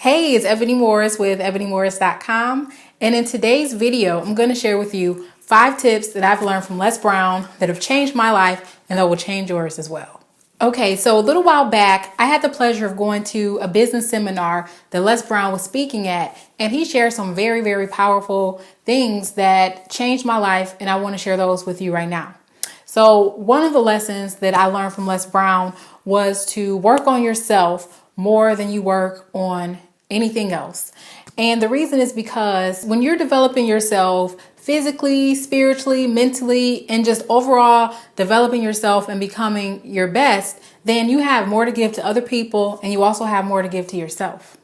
Hey, it's Ebony Morris with ebonymorris.com, and in today's video, I'm going to share with you 5 tips that I've learned from Les Brown that have changed my life and that will change yours as well. Okay, so a little while back, I had the pleasure of going to a business seminar that Les Brown was speaking at, and he shared some very, very powerful things that changed my life, and I want to share those with you right now. So one of the lessons that I learned from Les Brown was to work on yourself more than you work on anything else. And the reason is because when you're developing yourself physically, spiritually, mentally, and just overall developing yourself and becoming your best, then you have more to give to other people and you also have more to give to yourself.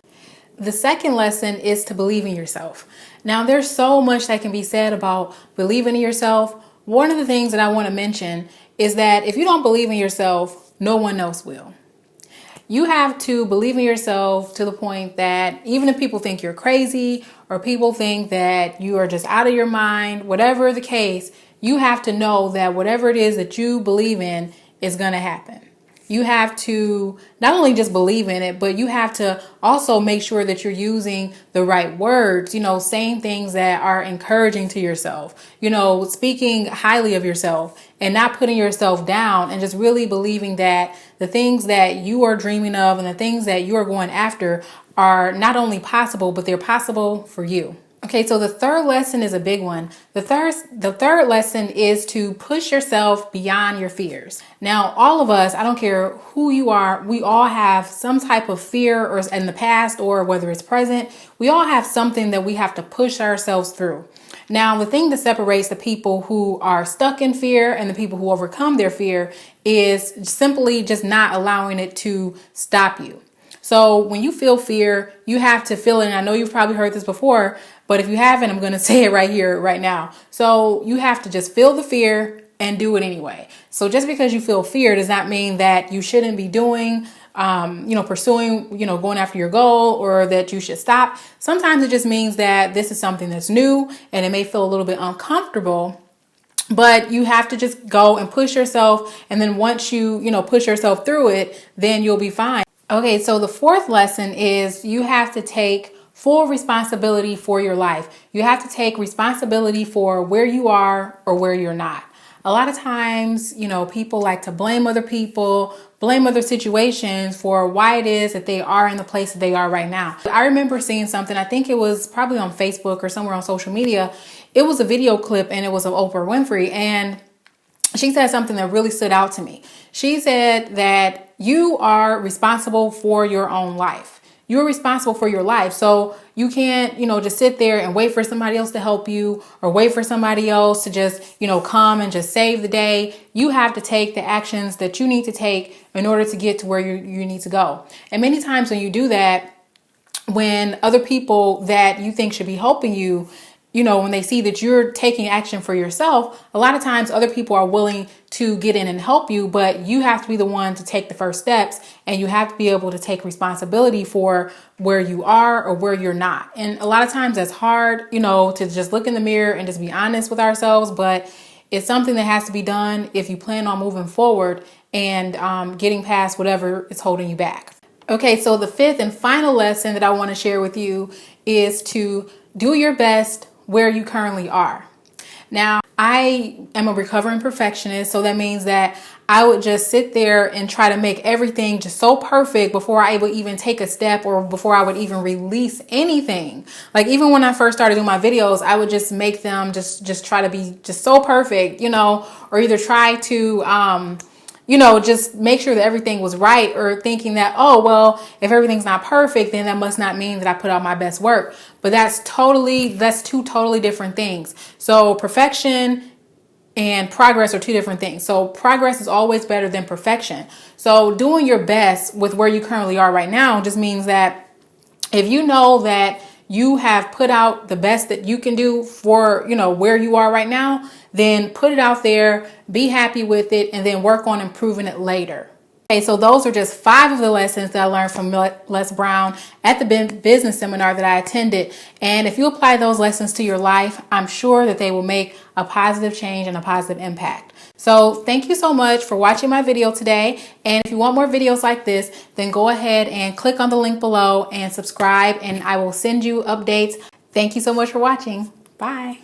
The second lesson is to believe in yourself. Now, there's so much that can be said about believing in yourself. One of the things that I want to mention is that if you don't believe in yourself, no one else will. You have to believe in yourself to the point that even if people think you're crazy or people think that you are just out of your mind, whatever the case, you have to know that whatever it is that you believe in is going to happen. You have to not only just believe in it, but you have to also make sure that you're using the right words, saying things that are encouraging to yourself, speaking highly of yourself and not putting yourself down, and just really believing that the things that you are dreaming of and the things that you are going after are not only possible, but they're possible for you. Okay, so the third lesson is a big one. The third lesson is to push yourself beyond your fears. Now, all of us, I don't care who you are, we all have some type of fear, or in the past or whether it's present, we all have something that we have to push ourselves through. Now, the thing that separates the people who are stuck in fear and the people who overcome their fear is simply just not allowing it to stop you. So when you feel fear, you have to feel it. And I know you've probably heard this before, but if you haven't, I'm going to say it right here, right now. So you have to just feel the fear and do it anyway. So just because you feel fear does not mean that you shouldn't be doing, pursuing, going after your goal, or that you should stop. Sometimes it just means that this is something that's new and it may feel a little bit uncomfortable. But you have to just go and push yourself. And then once you, push yourself through it, then you'll be fine. Okay, so the fourth lesson is you have to take full responsibility for your life. You have to take responsibility for where you are or where you're not. A lot of times, people like to blame other people, blame other situations for why it is that they are in the place that they are right now. I remember seeing something, I think it was probably on Facebook or somewhere on social media. It was a video clip and it was of Oprah Winfrey, and she said something that really stood out to me. She said that you are responsible for your own life. You're responsible for your life. So you can't, just sit there and wait for somebody else to help you or wait for somebody else to just, come and just save the day. You have to take the actions that you need to take in order to get to where you need to go. And many times when you do that, when other people that you think should be helping you, when they see that you're taking action for yourself, a lot of times other people are willing to get in and help you, but you have to be the one to take the first steps, and you have to be able to take responsibility for where you are or where you're not. And a lot of times that's hard, to just look in the mirror and just be honest with ourselves, but it's something that has to be done if you plan on moving forward and getting past whatever is holding you back. Okay, so the fifth and final lesson that I want to share with you is to do your best where you currently are. Now, I am a recovering perfectionist, so that means that I would just sit there and try to make everything just so perfect before I would even take a step or before I would even release anything. Like even when I first started doing my videos, I would just make them just try to be just so perfect, or either try to just make sure that everything was right, or thinking that, oh, well, if everything's not perfect, then that must not mean that I put out my best work. But that's two totally different things. So perfection and progress are two different things. So progress is always better than perfection. So doing your best with where you currently are right now just means that if you know that you have put out the best that you can do for, where you are right now, then put it out there, be happy with it, and then work on improving it later. So those are just 5 of the lessons that I learned from Les Brown at the business seminar that I attended. And if you apply those lessons to your life, I'm sure that they will make a positive change and a positive impact. So thank you so much for watching my video today. And if you want more videos like this, then go ahead and click on the link below and subscribe, and I will send you updates. Thank you so much for watching. Bye.